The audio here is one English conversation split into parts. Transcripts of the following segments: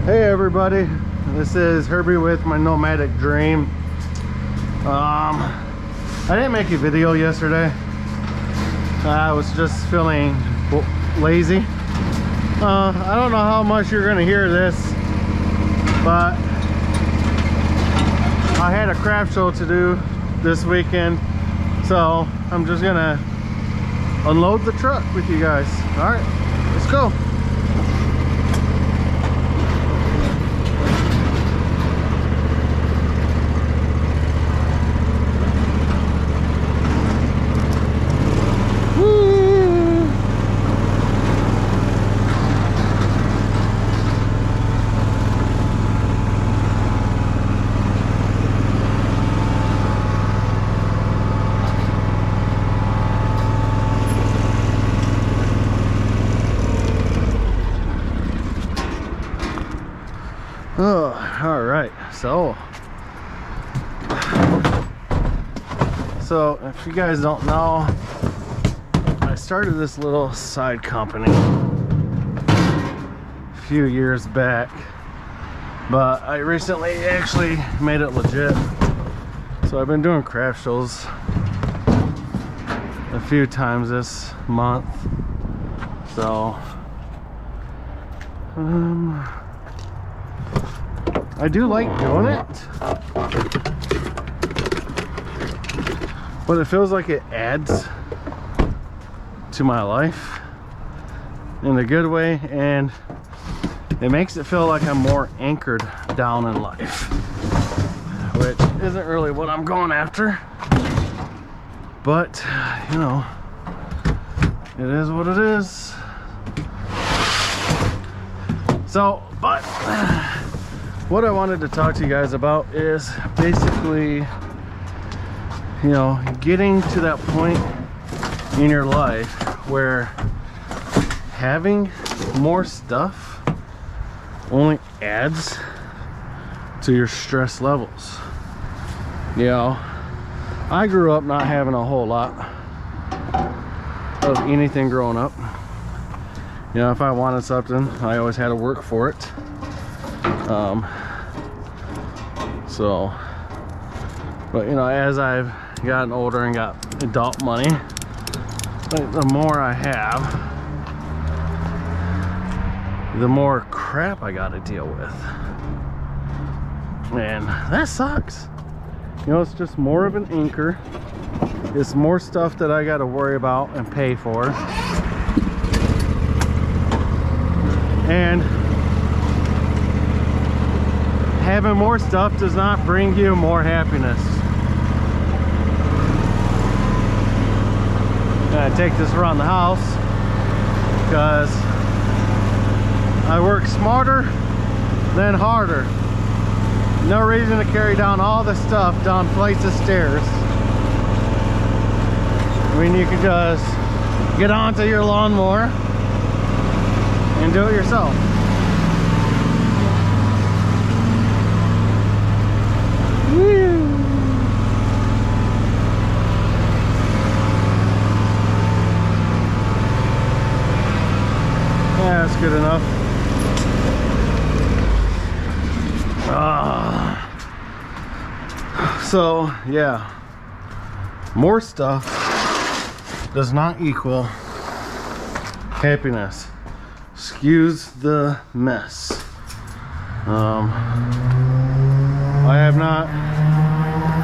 Hey everybody, this is Herbie with my Nomadic Dream. I didn't make a video yesterday. I was just feeling lazy. I don't know how much you're gonna hear this, but I had a craft show to do this weekend, so I'm just gonna unload the truck with you guys. All right, let's go. Oh, all right. So if you guys don't know, I started this little side company a few years back, but I recently actually made it legit. So I've been doing craft shows a few times this month. So I do like doing it, but it feels like it adds to my life in a good way, and it makes it feel like I'm more anchored down in life, which isn't really what I'm going after, but you know, it is what it is. So, but what I wanted to talk to you guys about is basically, you know, getting to that point in your life where having more stuff only adds to your stress levels. You know, I grew up not having a whole lot of anything growing up. You know, if I wanted something, I always had to work for it. But you know, as I've gotten older and got adult money, like, the more I have, the more crap I gotta deal with, and that sucks. You know, it's just more of an anchor. It's more stuff that I gotta worry about and pay for, and having more stuff does not bring you more happiness. I take this around the house because I work smarter than harder. No reason to carry down all the stuff down flights of stairs. I mean, you could just get onto your lawnmower and do it yourself. Yeah, that's good enough. So yeah, more stuff does not equal happiness. Excuse the mess. I have not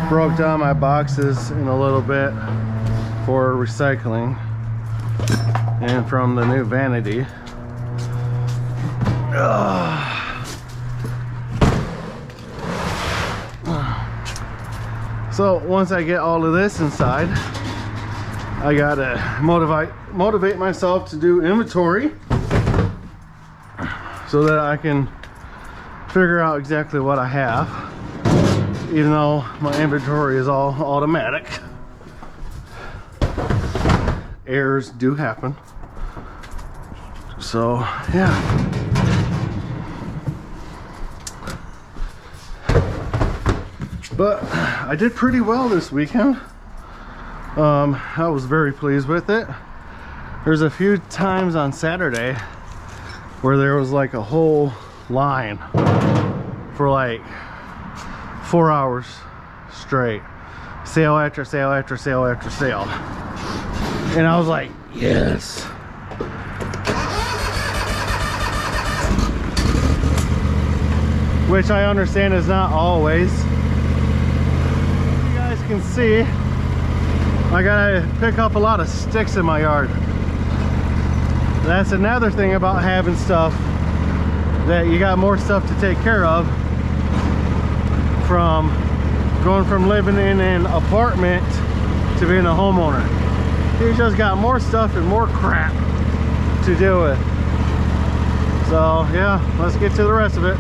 broke down my boxes in a little bit for recycling and from the new vanity. So once I get all of this inside, I gotta motivate myself to do inventory so that I can figure out exactly what I have, even though my inventory is all automatic. Errors do happen. So yeah. But I did pretty well this weekend. I was very pleased with it. There's a few times on Saturday where there was like a whole line for like 4 hours straight. Sale after sale after sale after sale. And I was like, yes. Which I understand is not always. You guys can see, I gotta pick up a lot of sticks in my yard. That's another thing about having stuff, that you got more stuff to take care of, from going from living in an apartment to being a homeowner. You just got more stuff and more crap to deal with. So yeah, let's get to the rest of it.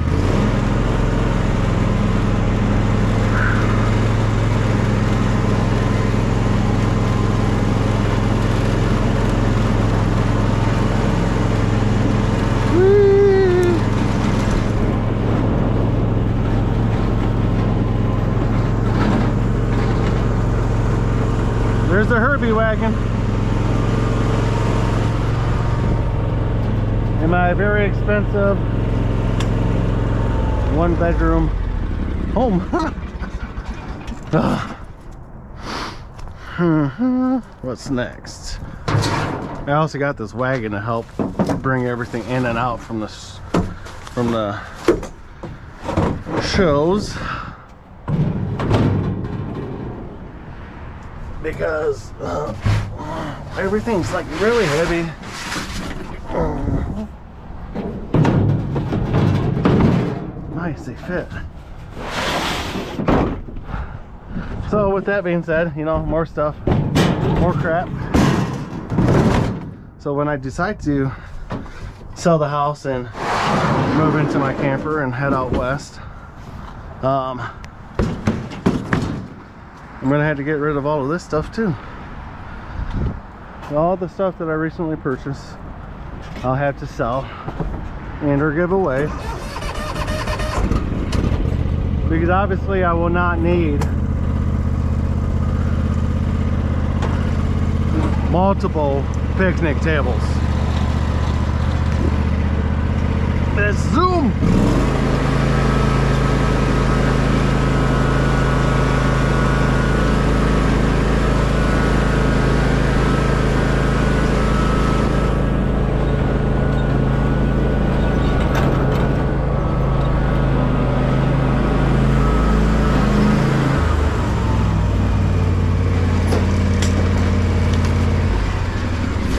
There's the Herbie wagon in my very expensive 1-bedroom home. What's next? I also got this wagon to help bring everything in and out from the shows, because everything's like really heavy. Nice, they fit. So with that being said, you know, more stuff, more crap. So when I decide to sell the house and move into my camper and head out west, I'm gonna have to get rid of all of this stuff too. All the stuff that I recently purchased, I'll have to sell and or give away, because obviously I will not need multiple picnic tables. Let's zoom.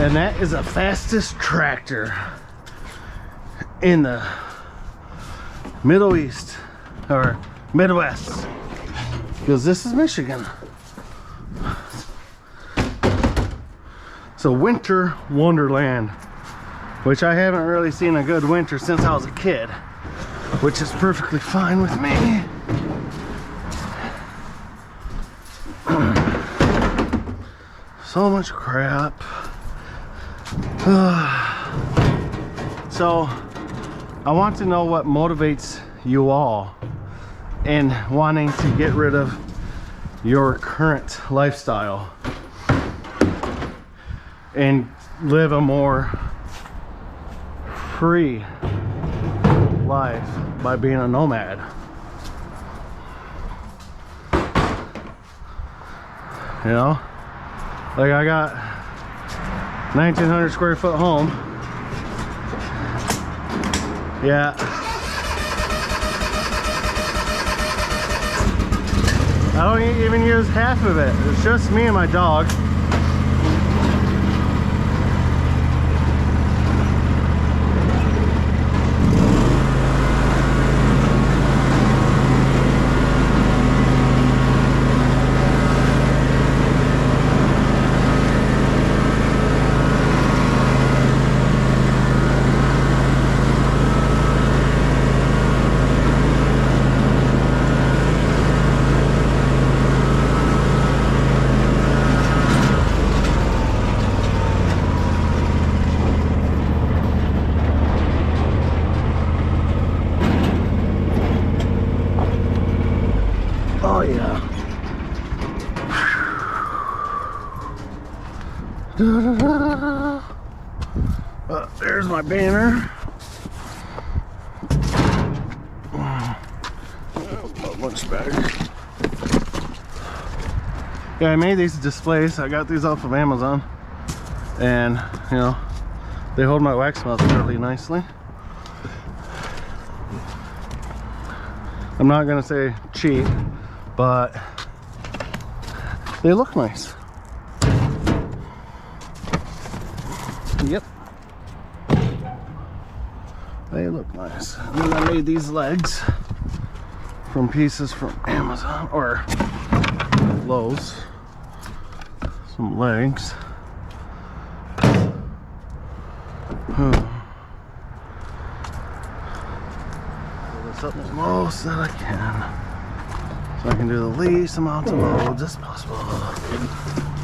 And that is the fastest tractor in the Middle East or Midwest, because this is Michigan. So winter wonderland, which I haven't really seen a good winter since I was a kid, which is perfectly fine with me. So much crap. So I want to know what motivates you all in wanting to get rid of your current lifestyle and live a more free life by being a nomad. You know, like I got 1,900 square foot home. Yeah. I don't even use half of it. It's just me and my dog. Oh yeah. There's my banner. bag. Yeah, I made these displays. I got these off of Amazon, and you know, they hold my wax melts really nicely. I'm not gonna say cheap, but they look nice. Yep, they look nice. And then I made these legs from pieces from Amazon or Lowe's. Some legs. Pull this up as most that I can, so I can do the least amount of loads as possible.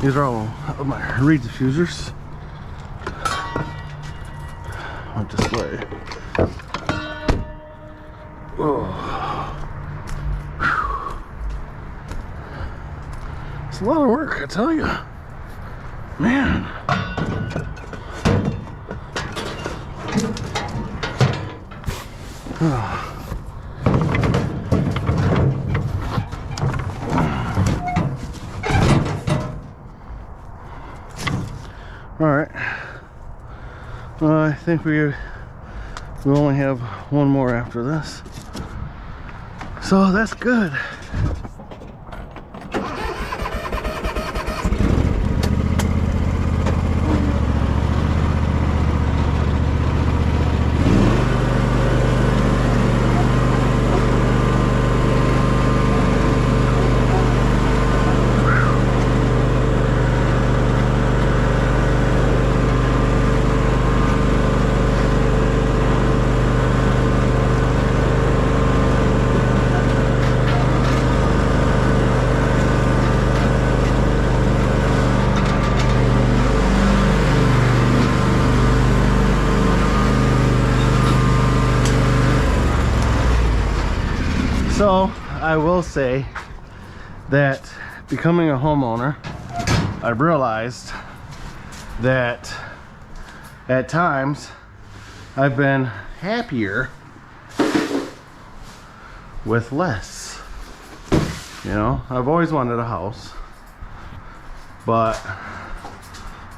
These are all of my reed diffusers. On display. Oh. It's a lot of work, I tell you. Man. All right. I think we only have one more after this, so that's good. So I will say that becoming a homeowner, I realized that at times I've been happier with less. You know, I've always wanted a house, but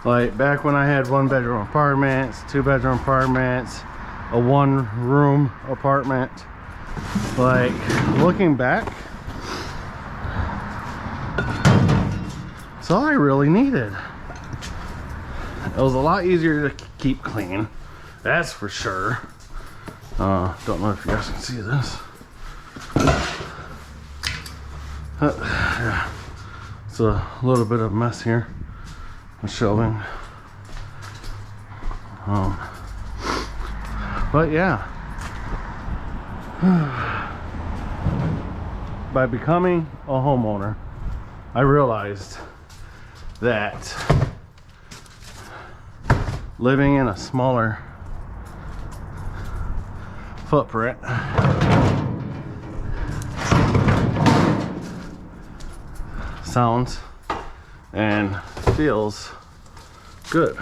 like back when I had 1-bedroom apartments, 2-bedroom apartments, a 1-room apartment, like looking back, it's all I really needed. It was a lot easier to keep clean, that's for sure. Don't know if you guys can see this. Yeah, it's a little bit of a mess here with shelving. But yeah, by becoming a homeowner, I realized that living in a smaller footprint sounds and feels good.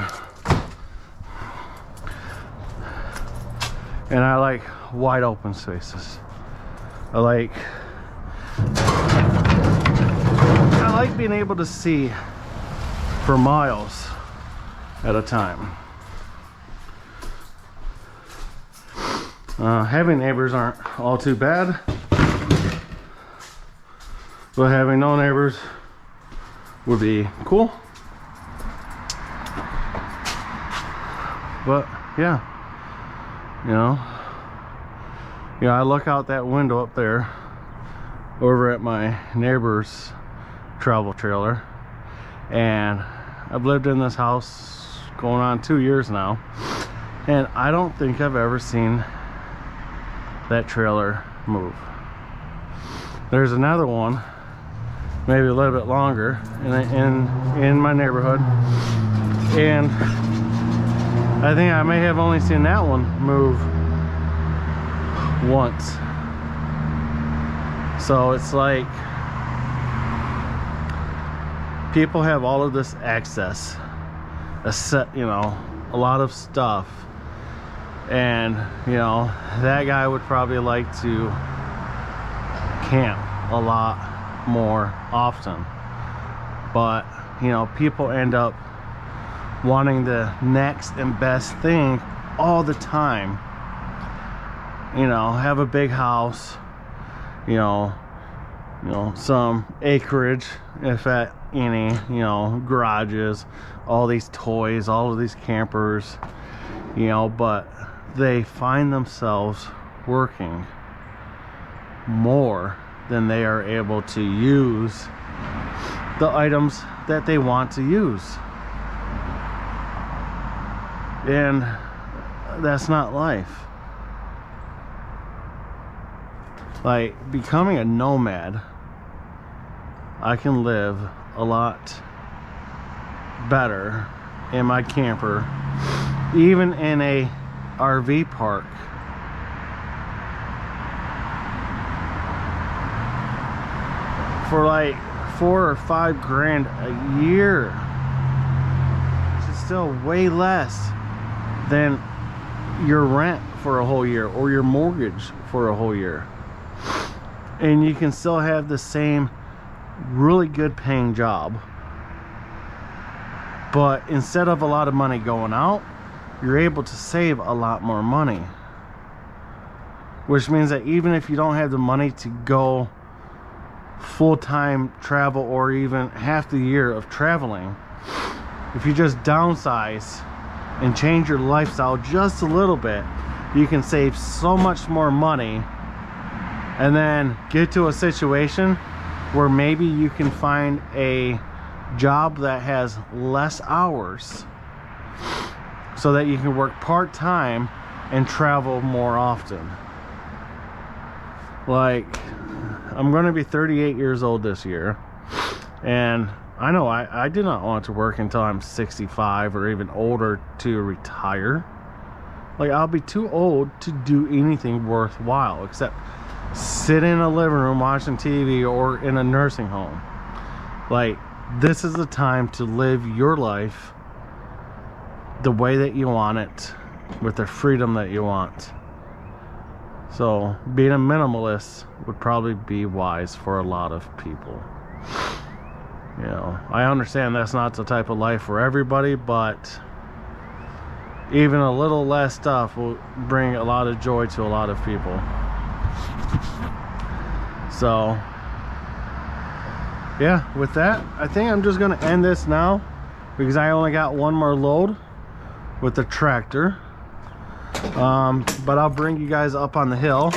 And I like wide open spaces. I like being able to see for miles at a time. Having neighbors aren't all too bad, but having no neighbors would be cool. But yeah, you know, I look out that window up there over at my neighbor's travel trailer, and I've lived in this house going on 2 years now, and I don't think I've ever seen that trailer move. There's another one, maybe a little bit longer, in my neighborhood, and I think I may have only seen that one move once. So it's like people have all of this access, you know, a lot of stuff, and you know, that guy would probably like to camp a lot more often. But you know, people end up wanting the next and best thing all the time. You know, have a big house, you know, some acreage, if at any, you know, garages, all these toys, all of these campers, you know, but they find themselves working more than they are able to use the items that they want to use. And that's not life. Like, becoming a nomad, I can live a lot better in my camper, even in a RV park. For like 4 or 5 grand a year, which is still way less than your rent for a whole year or your mortgage for a whole year. And you can still have the same really good paying job, but instead of a lot of money going out, you're able to save a lot more money, which means that even if you don't have the money to go full-time travel or even half the year of traveling, if you just downsize and change your lifestyle just a little bit, you can save so much more money, and then get to a situation where maybe you can find a job that has less hours so that you can work part-time and travel more often. Like, I'm going to be 38 years old this year, and I know I did not want to work until I'm 65 or even older to retire. Like, I'll be too old to do anything worthwhile except sit in a living room watching TV or in a nursing home. Like, this is the time to live your life the way that you want it, with the freedom that you want. So being a minimalist would probably be wise for a lot of people. You know, I understand that's not the type of life for everybody, but even a little less stuff will bring a lot of joy to a lot of people. So yeah, with that, I think I'm just gonna end this now, because I only got one more load with the tractor. But I'll bring you guys up on the hill.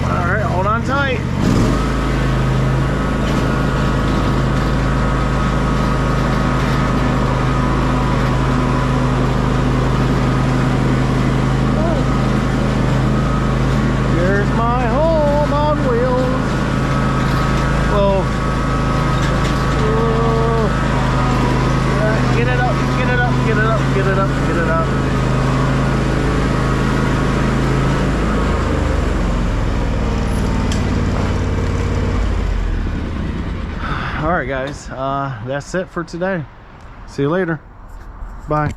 All right, hold on tight. Here's my home on wheels. Whoa. Whoa. Get it up, get it up, get it up, get it up, get it up. All right, guys, that's it for today. See you later. Bye.